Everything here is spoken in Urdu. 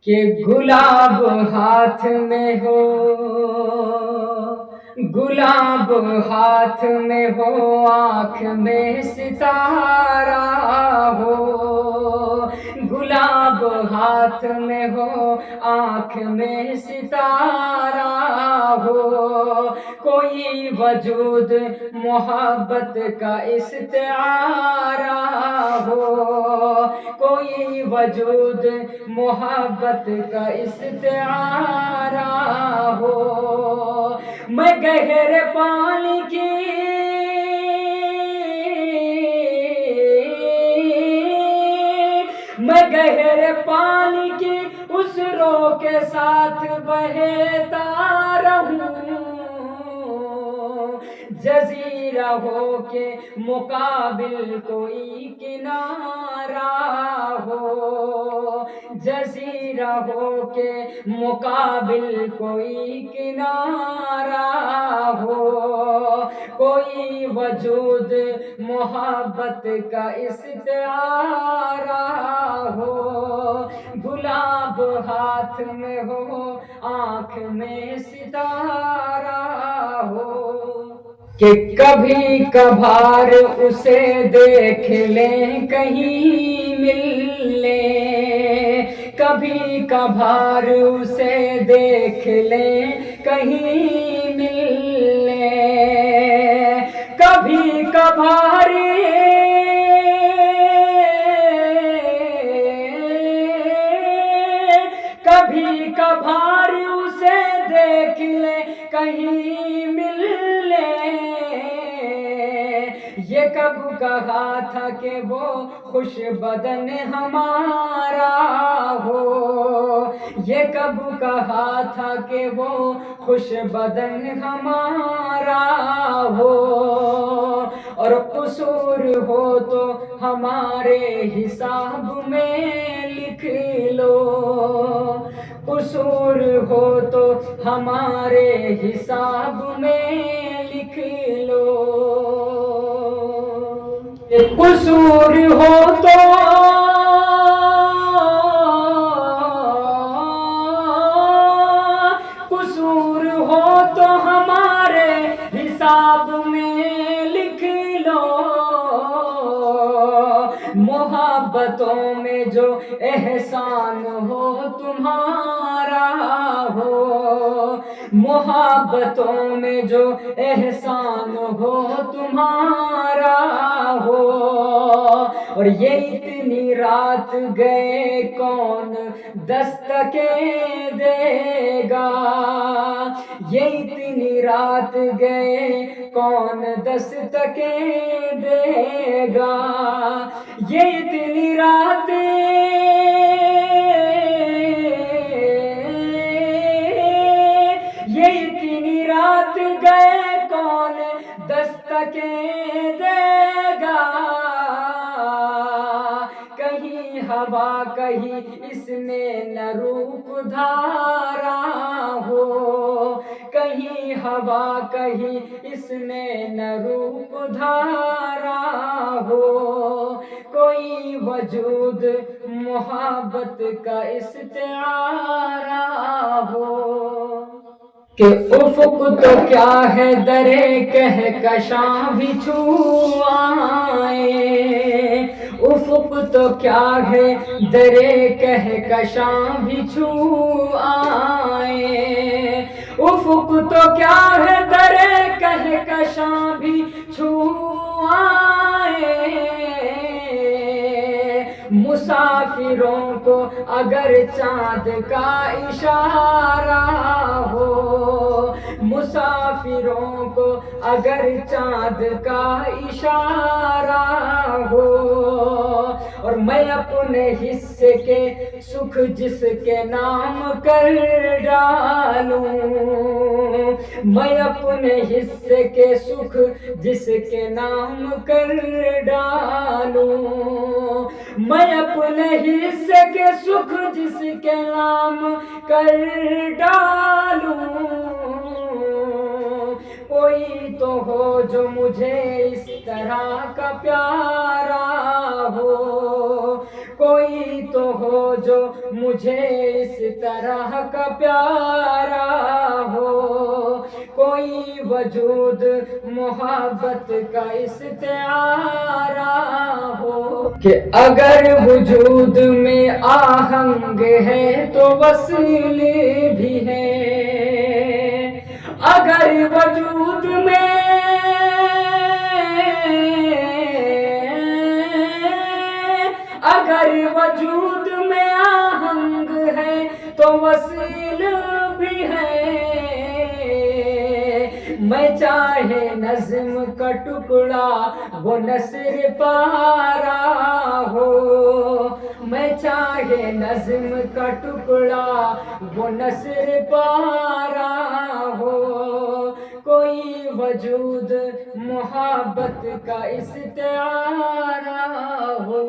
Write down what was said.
کہ گلاب ہاتھ میں ہو، گلاب ہاتھ میں ہو، آنکھ میں ستارہ ہو، گلاب ہاتھ میں ہو، آنکھ میں ستارہ ہو، کوئی وجود محبت کا استعارہ ہو، کوئی وجود محبت کا استعارہ ہو، میں گہرے پانی کی میں گہرے پانی کی اس رو کے ساتھ بہتا رہوں، جزیرہ ہو کے مقابل کوئی کنارہ ہو، جزیرہ ہو کے مقابل کوئی کنارہ ہو، کوئی وجود محبت کا استعارہ ہو، گلاب ہاتھ میں ہو، آنکھ میں ستارہ ہو، کہ کبھی کبھار اسے دیکھ لیں کہیں مل لیں، کبھی کبھار اسے دیکھ لیں کہیں مل لیں، کبھی کبھار کبھی کبھار اسے دیکھ لیں کہیں مل لیں، یہ کب کہا تھا کہ وہ خوش بدن ہمارا ہو، یہ کب کہا تھا کہ وہ خوش بدن ہمارا ہو، اور قصور ہو تو ہمارے حساب میں لکھ لو، قصور ہو تو ہمارے حساب میں لکھ لو، قصور ہو تو قصور ہو تو ہمارے حساب میں لکھ لو، محبتوں میں جو احسان ہو تمہارا ہو، محبتوں میں جو احسان ہو تمہارا ہو، اور یہ اتنی رات گئے کون دستکیں دے گا، یہ اتنی رات گئے کون دستکیں دے گا، یہ اتنی رات یہ اتنی رات گئے کون دستکیں دے گا، کہیں ہوا کہیں اس میں نہ روپ دھارا ہو، کہیں ہوا کہیں اس میں نہ روپ دھارا ہو، کوئی وجود محبت کا استعارہ ہو، کہ افق تو کیا ہے درے کہکشاں بھی چھو آئے، افق تو کیا ہے درے کہکشاں بھی چھو آئے، افق تو کیا ہے درے کہکشاں بھی چھو آئے، مسافروں کو اگر چاند کا اشارہ ہو، مسافروں کو اگر چاند کا اشارہ ہو، اور میں اپنے حصے کے سکھ جس کے نام کر ڈالوں، میں اپنے حصے کے سکھ جس کے نام کر ڈالوں، میں اپنے حصے کے سکھ جس کے نام کر ڈالوں، کوئی تو ہو جو مجھے اس طرح کا پیارا ہو، کوئی تو ہو جو مجھے اس طرح کا پیارا ہو، کوئی وجود محبت کا استعارہ ہو، کہ اگر وجود میں آہنگ ہے تو وصل بھی ہے، اگر وجود میں آہنگ ہے تو وصل بھی ہے، میں چاہے نظم کا ٹکڑا وہ نثر پارا ہو، میں چاہے نظم کا ٹکڑا وہ نثر پارا ہو، کوئی وجود محبت کا استعارہ ہو۔